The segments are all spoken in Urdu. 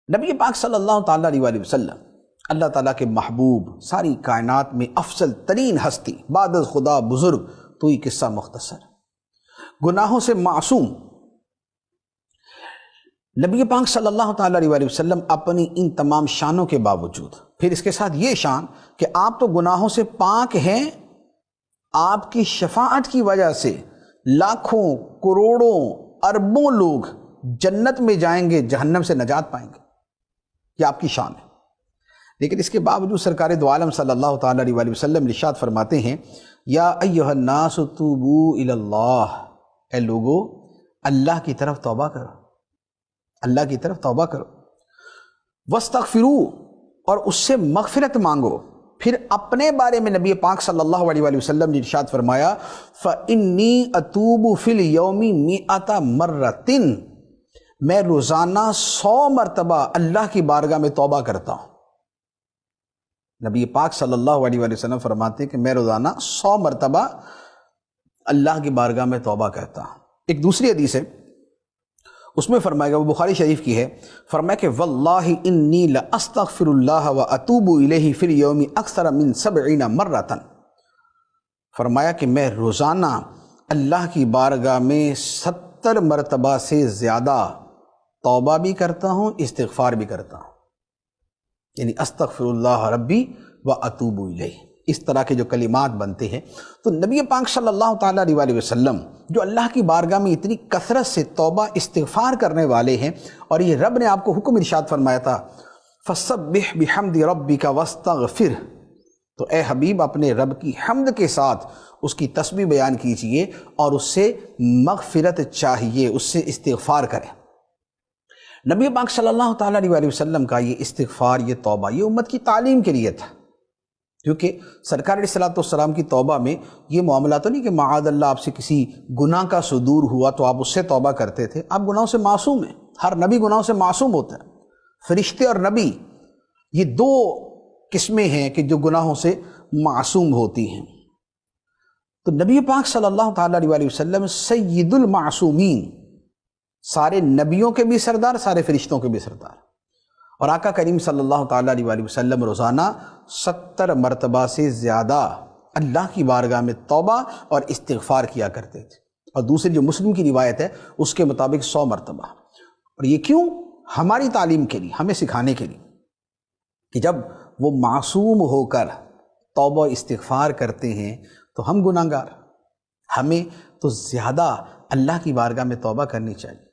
نبی پاک صلی اللہ تعالیٰ علیہ وسلم اللہ تعالیٰ کے محبوب، ساری کائنات میں افضل ترین ہستی، بعد از خدا بزرگ، تو یہ قصہ مختصر، گناہوں سے معصوم نبی پاک صلی اللہ تعالیٰ علیہ وسلم اپنی ان تمام شانوں کے باوجود، پھر اس کے ساتھ یہ شان کہ آپ تو گناہوں سے پاک ہیں، آپ کی شفاعت کی وجہ سے لاکھوں کروڑوں اربوں لوگ جنت میں جائیں گے، جہنم سے نجات پائیں گے، یہ آپ کی شان ہے۔ لیکن اس کے باوجود سرکار دو عالم صلی اللہ تعالیٰ علیہ وسلم ارشاد فرماتے ہیں، یا ایھا الناس توبوا الی اللہ، اے لوگو اللہ کی طرف توبہ کرو، اللہ کی طرف توبہ کرو، واستغفروا، اور اس سے مغفرت مانگو۔ پھر اپنے بارے میں نبی پاک صلی اللہ علیہ وسلم نے ارشاد فرمایا، فإنی اتوب فی اليوم 100 مرۃ، میں روزانہ 100 مرتبہ اللہ کی بارگاہ میں توبہ کرتا ہوں۔ نبی پاک صلی اللہ علیہ وسلم فرماتے ہیں کہ میں روزانہ 100 مرتبہ اللہ کی بارگاہ میں توبہ کرتا ہوں۔ ایک دوسری حدیث ہے، اس میں فرمایا گیا، وہ بخاری شریف کی ہے، فرمایا کہ واللہ انی لاستغفر اللہ واتوب الیہ فی اليوم اکثر من 70 مرۃ، فرمایا کہ میں روزانہ اللہ کی بارگاہ میں 70 مرتبہ سے زیادہ توبہ بھی کرتا ہوں، استغفار بھی کرتا ہوں، یعنی استغفر اللہ ربی واتوب الیہ، اس طرح کے جو کلمات بنتے ہیں۔ تو نبی پاک صلی اللہ تعالیٰ علیہ وسلم جو اللہ کی بارگاہ میں اتنی کثرت سے توبہ استغفار کرنے والے ہیں، اور یہ رب نے آپ کو حکم ارشاد فرمایا تھا، فسبح بحمد ربک واستغفر، تو اے حبیب اپنے رب کی حمد کے ساتھ اس کی تسبیح بیان کیجئے اور اس سے مغفرت چاہیے، اس سے استغفار کریں۔ نبی پاک صلی اللہ تعالیٰ علیہ وسلم کا یہ استغفار، یہ توبہ، یہ امت کی تعلیم کے لیے تھا، کیونکہ سرکار علیہ السلام کی توبہ میں یہ معاملہ تو نہیں کہ معاذ اللہ آپ سے کسی گناہ کا صدور ہوا تو آپ اس سے توبہ کرتے تھے، آپ گناہوں سے معصوم ہیں، ہر نبی گناہوں سے معصوم ہوتا ہے۔ فرشتے اور نبی یہ دو قسمیں ہیں کہ جو گناہوں سے معصوم ہوتی ہیں۔ تو نبی پاک صلی اللہ تعالیٰ علیہ وسلم سید المعصومین، سارے نبیوں کے بھی سردار، سارے فرشتوں کے بھی سردار، اور آقا کریم صلی اللہ تعالیٰ علیہ وسلم روزانہ 70 مرتبہ سے زیادہ اللہ کی بارگاہ میں توبہ اور استغفار کیا کرتے تھے، اور دوسری جو مسلم کی روایت ہے اس کے مطابق 100 مرتبہ۔ اور یہ کیوں؟ ہماری تعلیم کے لیے، ہمیں سکھانے کے لیے کہ جب وہ معصوم ہو کر توبہ استغفار کرتے ہیں تو ہم گناہ گار، ہمیں تو زیادہ اللہ کی بارگاہ میں توبہ کرنی چاہیے،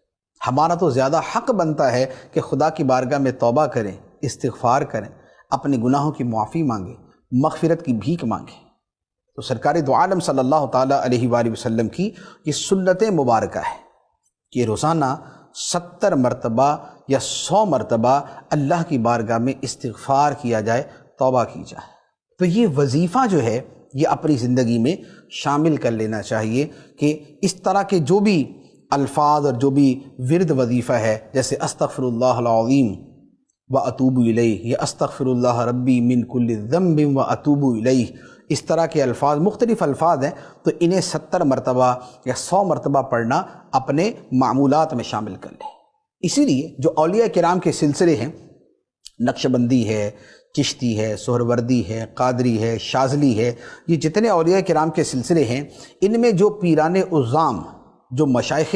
ہمارا تو زیادہ حق بنتا ہے کہ خدا کی بارگاہ میں توبہ کریں، استغفار کریں، اپنے گناہوں کی معافی مانگیں، مغفرت کی بھیک مانگیں۔ تو سرکار دو عالم صلی اللہ تعالیٰ علیہ وآلہ وسلم کی یہ سنت مبارکہ ہے کہ روزانہ 70 مرتبہ یا 100 مرتبہ اللہ کی بارگاہ میں استغفار کیا جائے، توبہ کی جائے۔ تو یہ وظیفہ جو ہے یہ اپنی زندگی میں شامل کر لینا چاہیے کہ اس طرح کے جو بھی الفاظ اور جو بھی ورد وظیفہ ہے، جیسے استغفر اللہ العظیم واتوب الیہ، یا استغفر اللہ ربی من کل ذنب واتوب الیہ، اس طرح کے الفاظ، مختلف الفاظ ہیں، تو انہیں 70 مرتبہ یا 100 مرتبہ پڑھنا اپنے معمولات میں شامل کر لیں۔ اسی لیے جو اولیاء کرام کے سلسلے ہیں، نقشبندی ہے، چشتی ہے، سہروردی ہے، قادری ہے، شاذلی ہے، یہ جتنے اولیاء کرام کے سلسلے ہیں، ان میں جو پیران عظام، جو مشائخ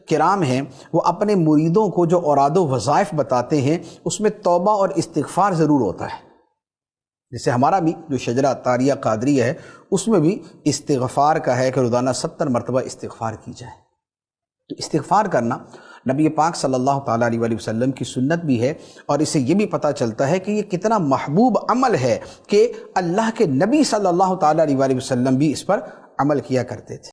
کرام ہیں، وہ اپنے مریدوں کو جو اوراد و وظائف بتاتے ہیں اس میں توبہ اور استغفار ضرور ہوتا ہے۔ جیسے ہمارا بھی جو شجرہ طاریہ قادریہ ہے اس میں بھی استغفار کا ہے کہ روزانہ 70 مرتبہ استغفار کی جائے۔ تو استغفار کرنا نبی پاک صلی اللہ تعالیٰ علیہ وسلم کی سنت بھی ہے، اور اسے یہ بھی پتہ چلتا ہے کہ یہ کتنا محبوب عمل ہے کہ اللہ کے نبی صلی اللہ تعالیٰ علیہ وسلم بھی اس پر عمل کیا کرتے تھے۔